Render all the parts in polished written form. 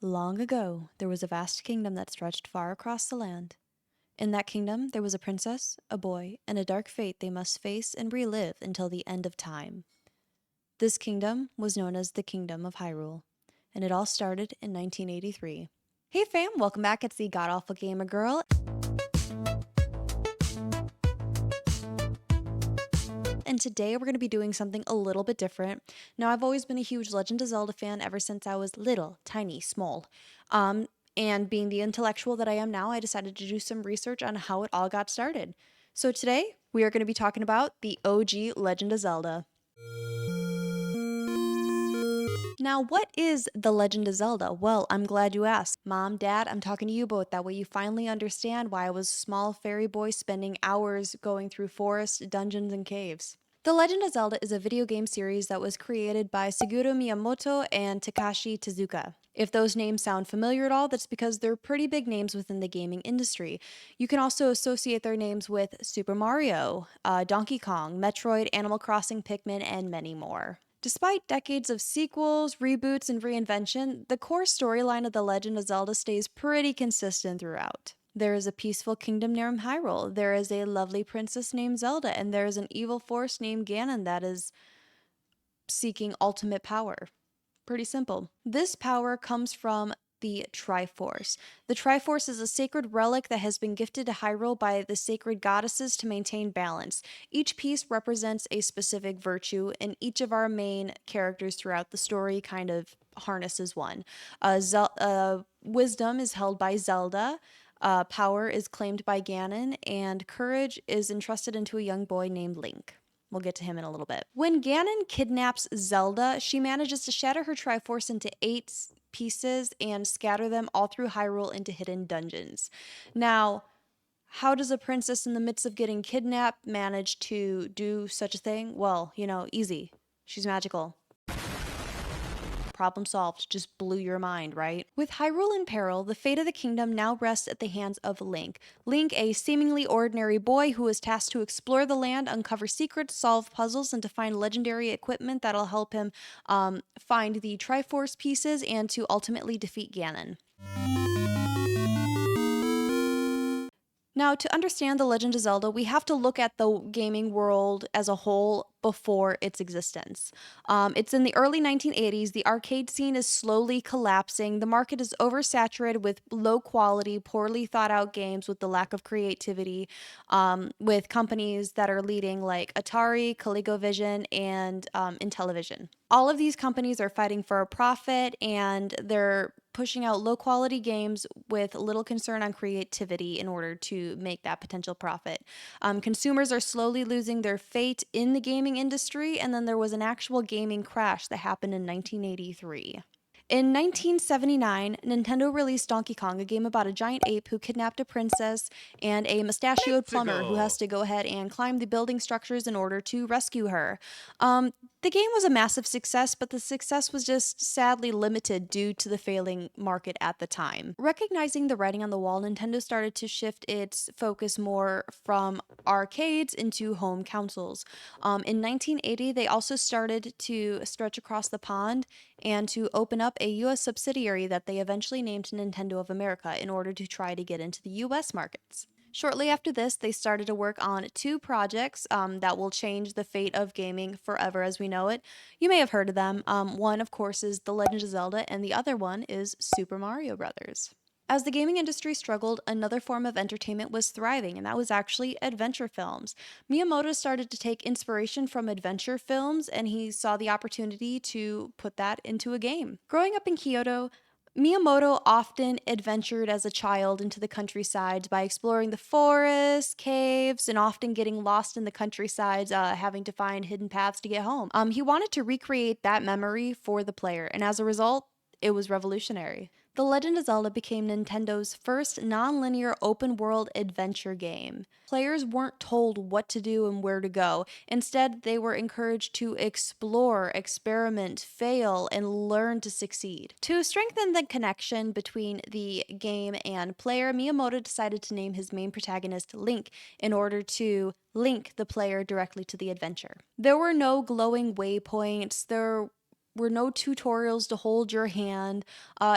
Long ago, there was a vast kingdom that stretched far across the land. In that kingdom, there was a princess, a boy, and a dark fate they must face and relive until the end of time. This kingdom was known as the Kingdom of Hyrule, and it all started in 1983. Hey fam, welcome back. It's the God Awful Gamer Girl. And today we're going to be doing something a little bit different. Now, I've always been a huge Legend of Zelda fan ever since I was little, tiny, small. And being the intellectual that I am now, I decided to do some research on how it all got started. So today, we are going to be talking about the OG Legend of Zelda. Now, what is The Legend of Zelda? Well, I'm glad you asked. Mom, Dad, I'm talking to you both. That way you finally understand why I was a small fairy boy spending hours going through forests, dungeons, and caves. The Legend of Zelda is a video game series that was created by Shigeru Miyamoto and Takashi Tezuka. If those names sound familiar at all, that's because they're pretty big names within the gaming industry. You can also associate their names with Super Mario, Donkey Kong, Metroid, Animal Crossing, Pikmin, and many more. Despite decades of sequels, reboots, and reinvention, the core storyline of The Legend of Zelda stays pretty consistent throughout. There is a peaceful kingdom named Hyrule, there is a lovely princess named Zelda, and there is an evil force named Ganon that is seeking ultimate power. Pretty simple. This power comes from the Triforce. The Triforce is a sacred relic that has been gifted to Hyrule by the sacred goddesses to maintain balance. Each piece represents a specific virtue, and each of our main characters throughout the story kind of harnesses one. Wisdom is held by Zelda. Power is claimed by Ganon, and courage is entrusted into a young boy named Link. We'll get to him in a little bit. When Ganon kidnaps Zelda, she manages to shatter her Triforce into 8 pieces and scatter them all through Hyrule into hidden dungeons. Now, how does a princess in the midst of getting kidnapped manage to do such a thing? Well, easy. She's magical. Problem solved. Just blew your mind, right? With Hyrule in peril, the fate of the kingdom now rests at the hands of Link. Link, a seemingly ordinary boy who is tasked to explore the land, uncover secrets, solve puzzles, and to find legendary equipment that'll help him find the Triforce pieces and to ultimately defeat Ganon. Now, to understand The Legend of Zelda, we have to look at the gaming world as a whole before its existence. It's in the early 1980s. The arcade scene is slowly collapsing. The market is oversaturated with low quality, poorly thought out games with the lack of creativity, with companies that are leading like Atari, ColecoVision, and Intellivision. All of these companies are fighting for a profit, and they're pushing out low quality games with little concern on creativity in order to make that potential profit. Consumers are slowly losing their faith in the gaming industry, and then there was an actual gaming crash that happened in 1983. In 1979, Nintendo released Donkey Kong, a game about a giant ape who kidnapped a princess and a mustachioed plumber who has to go ahead and climb the building structures in order to rescue her. The game was a massive success, but the success was just sadly limited due to the failing market at the time. Recognizing the writing on the wall, Nintendo started to shift its focus more from arcades into home consoles. In 1980, they also started to stretch across the pond and to open up a US subsidiary that they eventually named Nintendo of America in order to try to get into the US markets. Shortly after this, they started to work on 2 projects that will change the fate of gaming forever as we know it. You may have heard of them. One, of course, is The Legend of Zelda, and the other one is Super Mario Brothers. As the gaming industry struggled, another form of entertainment was thriving, and that was actually adventure films. Miyamoto started to take inspiration from adventure films, and he saw the opportunity to put that into a game. Growing up in Kyoto, Miyamoto often adventured as a child into the countryside by exploring the forests, caves, and often getting lost in the countrysides, having to find hidden paths to get home. He wanted to recreate that memory for the player, and as a result, it was revolutionary. The Legend of Zelda became Nintendo's first non-linear open-world adventure game. Players weren't told what to do and where to go. Instead, they were encouraged to explore, experiment, fail, and learn to succeed. To strengthen the connection between the game and player, Miyamoto decided to name his main protagonist Link in order to link the player directly to the adventure. There were no glowing waypoints. There were no tutorials to hold your hand.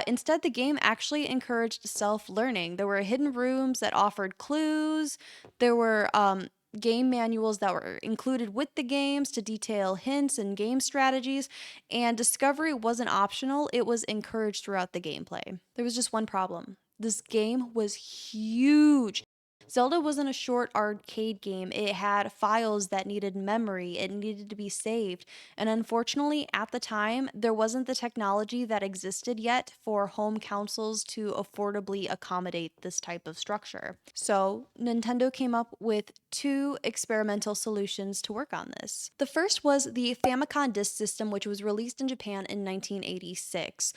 Instead, the game actually encouraged self learning. There were hidden rooms that offered clues. There were game manuals that were included with the games to detail hints and game strategies. And discovery wasn't optional, it was encouraged throughout the gameplay. There was just one problem: this game was huge. Zelda wasn't a short arcade game. It had files that needed memory, it needed to be saved. And unfortunately, at the time, there wasn't the technology that existed yet for home consoles to affordably accommodate this type of structure. So, Nintendo came up with two experimental solutions to work on this. The first was the Famicom Disk System, which was released in Japan in 1986.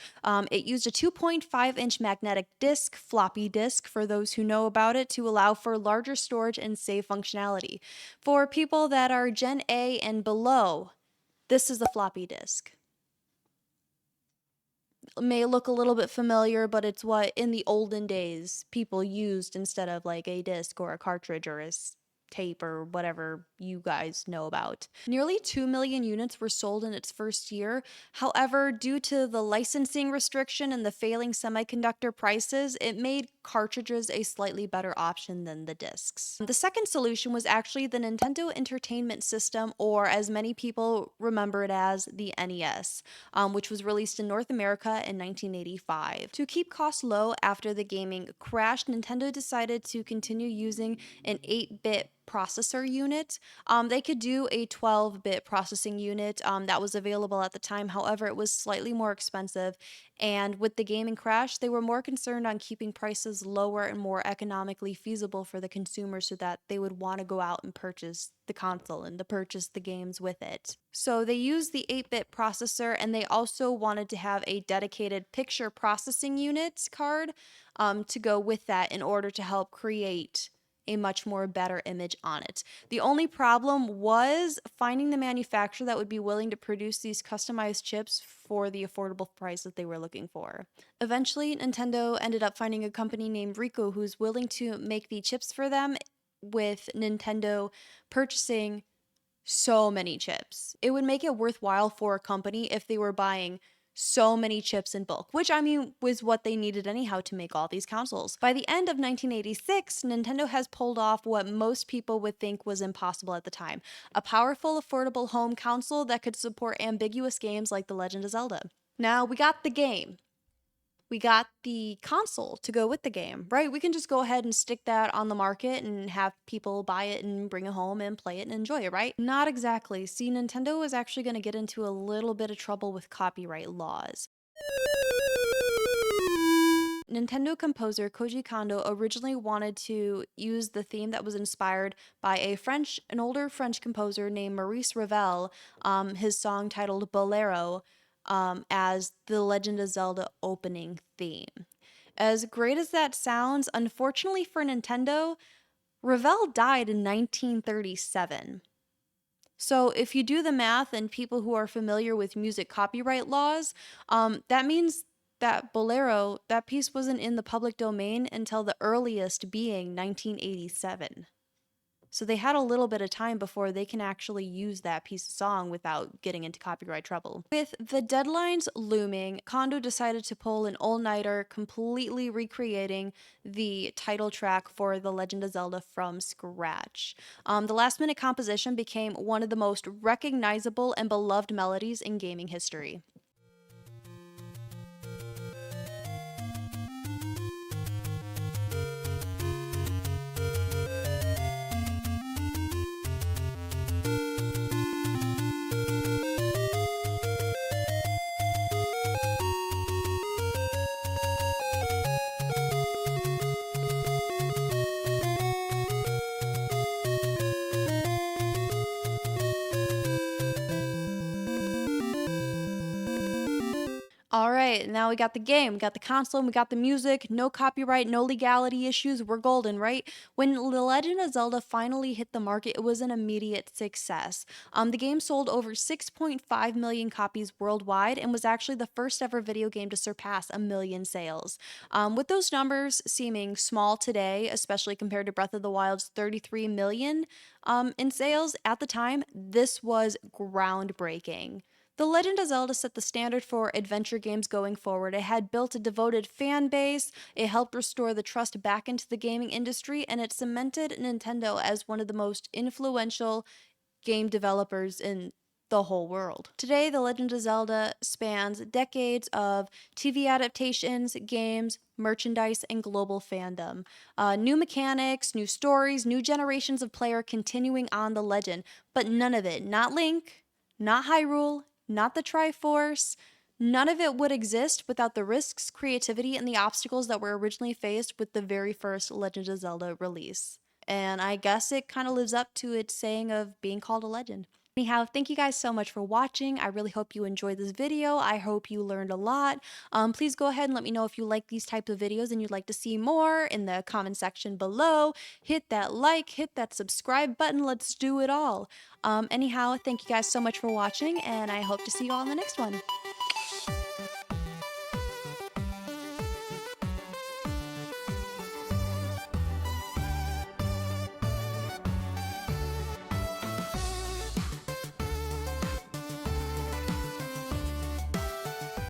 It used a 2.5-inch magnetic disc, floppy disk, for those who know about it, to allow for larger storage and save functionality. For people that are Gen A and below, this is the floppy disk. It may look a little bit familiar, but it's what in the olden days people used instead of like a disc or a cartridge or a tape or whatever you guys know about. Nearly 2 million units were sold in its first year. However, due to the licensing restriction and the failing semiconductor prices, it made cartridges a slightly better option than the discs. The second solution was actually the Nintendo Entertainment System, or as many people remember it as, the NES, which was released in North America in 1985. To keep costs low after the gaming crash, Nintendo decided to continue using an 8-bit processor unit. They could do a 12-bit processing unit that was available at the time. However, it was slightly more expensive. And with the gaming crash, they were more concerned on keeping prices lower and more economically feasible for the consumer so that they would want to go out and purchase the console and to purchase the games with it. So they used the 8-bit processor, and they also wanted to have a dedicated picture processing unit card to go with that in order to help create a much more better image on it. The only problem was finding the manufacturer that would be willing to produce these customized chips for the affordable price that they were looking for. Eventually, Nintendo ended up finding a company named Ricoh who's willing to make the chips for them, with Nintendo purchasing so many chips. It would make it worthwhile for a company if they were buying so many chips in bulk, which I mean was what they needed anyhow to make all these consoles. By the end of 1986, Nintendo has pulled off what most people would think was impossible at the time: a powerful, affordable home console that could support ambiguous games like The Legend of Zelda. Now, we got the game. We got the console to go with the game, right? We can just go ahead and stick that on the market and have people buy it and bring it home and play it and enjoy it, right? Not exactly. See, Nintendo is actually going to get into a little bit of trouble with copyright laws. Nintendo composer Koji Kondo originally wanted to use the theme that was inspired by an older French composer named Maurice Ravel, his song titled Bolero, as the Legend of Zelda opening theme. As great as that sounds, unfortunately for Nintendo, Ravel died in 1937. So if you do the math, and people who are familiar with music copyright laws, that means that Bolero, that piece wasn't in the public domain until the earliest being 1987. So they had a little bit of time before they can actually use that piece of song without getting into copyright trouble. With the deadlines looming, Kondo decided to pull an all-nighter, completely recreating the title track for The Legend of Zelda from scratch. The last-minute composition became one of the most recognizable and beloved melodies in gaming history. All right, now we got the game, we got the console, and we got the music. No copyright, no legality issues. We're golden, right? When The Legend of Zelda finally hit the market, it was an immediate success. The game sold over 6.5 million copies worldwide and was actually the first ever video game to surpass 1 million sales. With those numbers seeming small today, especially compared to Breath of the Wild's 33 million in sales, at the time, this was groundbreaking. The Legend of Zelda set the standard for adventure games going forward. It had built a devoted fan base, it helped restore the trust back into the gaming industry, and it cemented Nintendo as one of the most influential game developers in the whole world. Today, The Legend of Zelda spans decades of TV adaptations, games, merchandise, and global fandom. New mechanics, new stories, new generations of player continuing on the legend, but none of it, not Link, not Hyrule, not the Triforce, none of it would exist without the risks, creativity, and the obstacles that were originally faced with the very first Legend of Zelda release. And I guess it kind of lives up to its saying of being called a legend. Anyhow, thank you guys so much for watching. I really hope you enjoyed this video. I hope you learned a lot. Please go ahead and let me know if you like these types of videos and you'd like to see more in the comment section below. Hit that like, hit that subscribe button. Let's do it all. Anyhow, thank you guys so much for watching, and I hope to see you all in the next one.